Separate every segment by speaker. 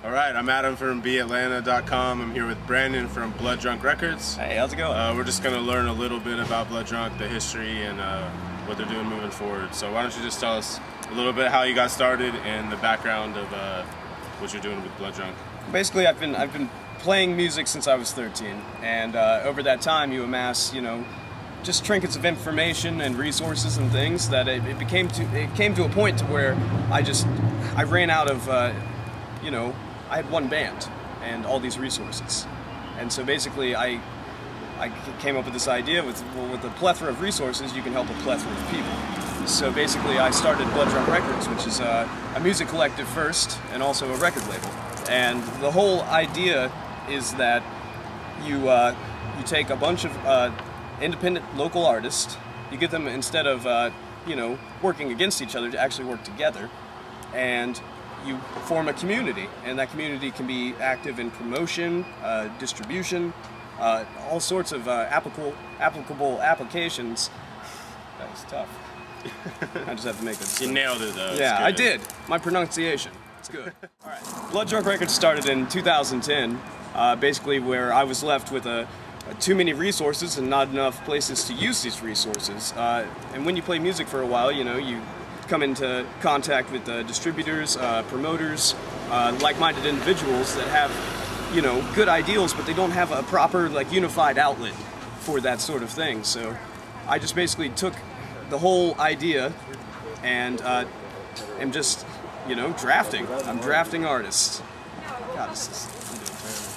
Speaker 1: All right, I'm Adam from beatlanta.com. I'm here with Brandon from Blood Drunk Records.
Speaker 2: Hey, how's it going?
Speaker 1: We're just going to learn a little bit about Blood Drunk, the history, and what they're doing moving forward. So why don't you just tell us a little bit how you got started and the background of what you're doing with Blood Drunk.
Speaker 2: Basically, I've been playing music since I was 13, and over that time, you amass, just trinkets of information and resources and things that it came to a point to where I ran out of, I had one band and all these resources, and so basically I came up with this idea with a plethora of resources, you can help a plethora of people. So basically, I started Blood Drunk Records, which is a music collective first and also a record label. And the whole idea is that you take a bunch of independent local artists, you get them, instead of working against each other, to actually work together, and you form a community, and that community can be active in promotion, distribution, all sorts of applicable applications. That was tough. I just have to make it.
Speaker 1: You nailed it though.
Speaker 2: Yeah, I did. My pronunciation. It's good. All right. Blood Drunk Records started in 2010, basically where I was left with too many resources and not enough places to use these resources. And when you play music for a while, you come into contact with distributors, promoters, like-minded individuals that have, good ideals, but they don't have a proper, unified outlet for that sort of thing. So I just basically took the whole idea and am just, drafting. I'm drafting artists. God,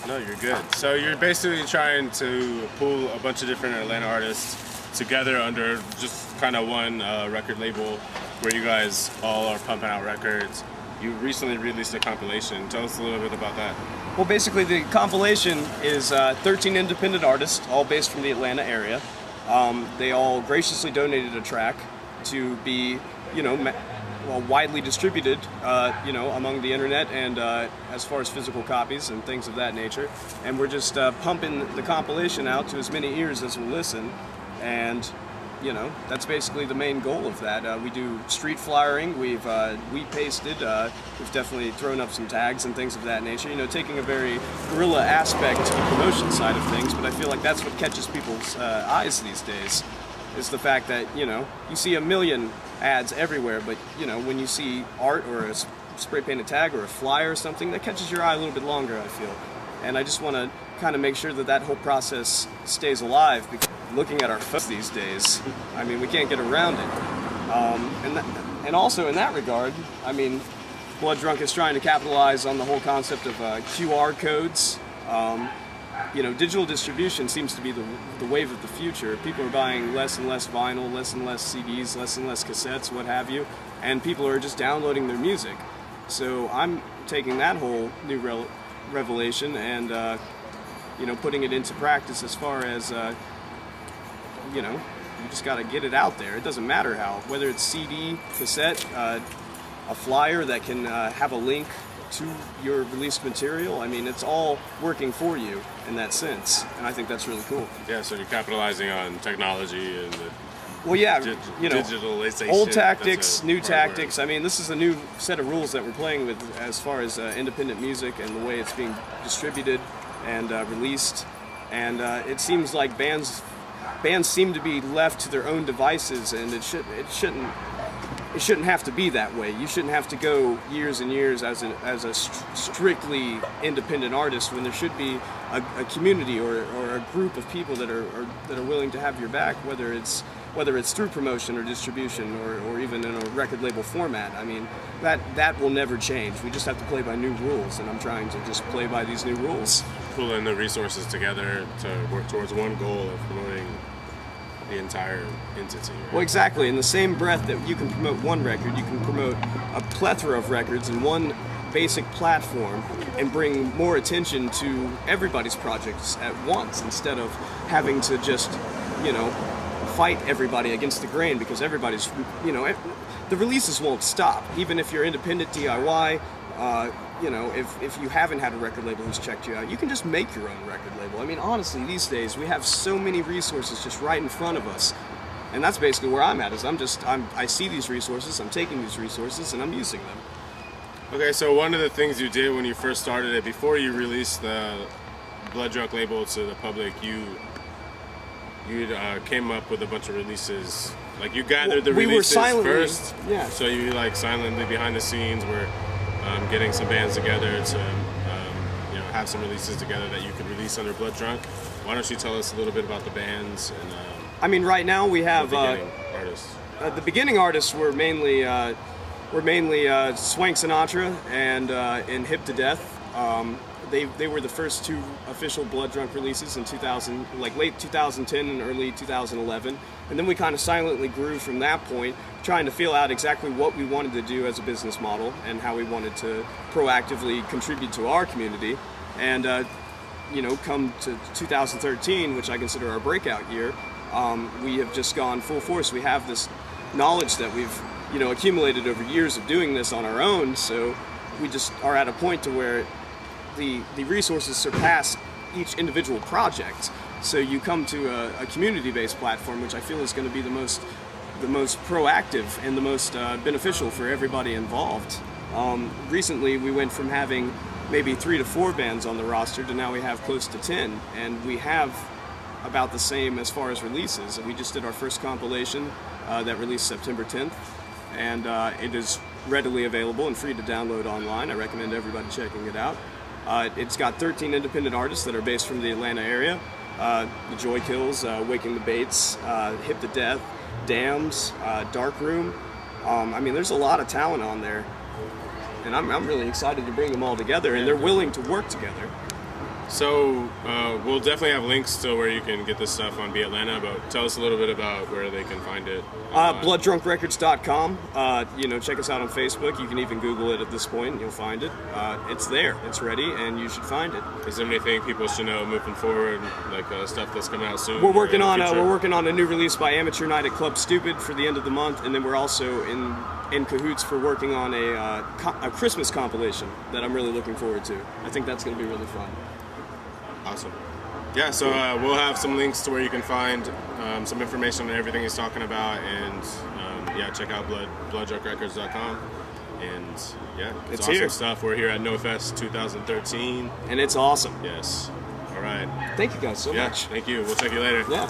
Speaker 1: No, you're good. So you're basically trying to pull a bunch of different Atlanta artists together under just kind of one record label where you guys all are pumping out records. You recently released a compilation. Tell us a little bit about that.
Speaker 2: Well, basically the compilation is 13 independent artists, all based from the Atlanta area. They all graciously donated a track to be, widely distributed, among the internet and as far as physical copies and things of that nature. And we're just pumping the compilation out to as many ears as will listen. And, that's basically the main goal of that. We do street flyering, we've wheat pasted, we've definitely thrown up some tags and things of that nature. Taking a very guerrilla aspect to the promotion side of things, but I feel like that's what catches people's eyes these days, is the fact that, you see a million ads everywhere, but, when you see art or a spray painted tag or a flyer or something, that catches your eye a little bit longer, I feel. And I just want to kind of make sure that that whole process stays alive, because looking at our phones these days, we can't get around it. And also in that regard, Blood Drunk is trying to capitalize on the whole concept of QR codes. Digital distribution seems to be the wave of the future. People are buying less and less vinyl, less and less CDs, less and less cassettes, what have you, and people are just downloading their music. So I'm taking that whole new revelation and putting it into practice as far as you just got to get it out there. It doesn't matter how, whether it's CD, cassette, a flyer that can have a link to your released material. it's all working for you in that sense, and I think that's really cool.
Speaker 1: Yeah, so you're capitalizing on technology and digitalization.
Speaker 2: Old tactics, new tactics. This is a new set of rules that we're playing with as far as independent music and the way it's being distributed and released. And it seems like bands seem to be left to their own devices, and it shouldn't have to be that way. You shouldn't have to go years and years as a strictly independent artist, when there should be a community or a group of people that are willing to have your back, whether it's through promotion or distribution or even in a record label format. That will never change. We just have to play by new rules, and I'm trying to just play by these new rules.
Speaker 1: Pulling the resources together to work towards one goal of promoting the entire entity. Right?
Speaker 2: Well, exactly. In the same breath that you can promote one record, you can promote a plethora of records in one basic platform and bring more attention to everybody's projects at once, instead of having to just, fight everybody against the grain, because everybody's, the releases won't stop. Even if you're independent DIY, if you haven't had a record label who's checked you out, you can just make your own record label. Honestly, these days we have so many resources just right in front of us, and that's basically where I'm at. I see these resources, I'm taking these resources, and I'm using them.
Speaker 1: Okay, so one of the things you did when you first started it, before you released the Blood Drunk label to the public, you came up with a bunch of releases. Like you gathered the releases first.
Speaker 2: Yeah.
Speaker 1: So you like silently behind the scenes were getting some bands together to have some releases together that you could release under Blood Drunk. Why don't you tell us a little bit about the bands and
Speaker 2: I mean, right now we have
Speaker 1: the beginning artists.
Speaker 2: The beginning artists were mainly Swank, Sinatra and Hip to Death. They were the first two official Blood Drunk releases in 2000, like late 2010 and early 2011. And then we kind of silently grew from that point, trying to feel out exactly what we wanted to do as a business model and how we wanted to proactively contribute to our community. And come to 2013, which I consider our breakout year, we have just gone full force. We have this knowledge that we've accumulated over years of doing this on our own, so we just are at a point to where the resources surpass each individual project. So you come to a community-based platform, which I feel is going to be the most proactive and the most beneficial for everybody involved. Recently, we went from having maybe 3 to 4 bands on the roster to now we have close to 10, and we have about the same as far as releases. We just did our first compilation that released September 10th, and it is readily available and free to download online. I recommend everybody checking it out. It's got 13 independent artists that are based from the Atlanta area. The Joy Kills, Waking the Bates, Hip to Death, Dams, Dark Room. I mean, there's a lot of talent on there, and I'm really excited to bring them all together, and they're willing to work together.
Speaker 1: So we'll definitely have links to where you can get this stuff on Beatlanta, but tell us a little bit about where they can find it.
Speaker 2: Blooddrunkrecords.com. Check us out on Facebook. You can even Google it at this point and you'll find it. It's there. It's ready, and you should find it.
Speaker 1: Is there anything people should know moving forward, like stuff that's coming out soon?
Speaker 2: We're working on a new release by Amateur Night at Club Stupid for the end of the month, and then we're also in cahoots for working on a Christmas compilation that I'm really looking forward to. I think that's going to be really fun.
Speaker 1: Awesome. Yeah, so we'll have some links to where you can find some information on everything he's talking about, and check out blooddrunkrecords.com. And yeah, it's awesome stuff. We're here at Nophest 2013,
Speaker 2: and it's awesome.
Speaker 1: Yes. All right.
Speaker 2: Thank you guys so much.
Speaker 1: Thank you. We'll check you later.
Speaker 2: Yeah.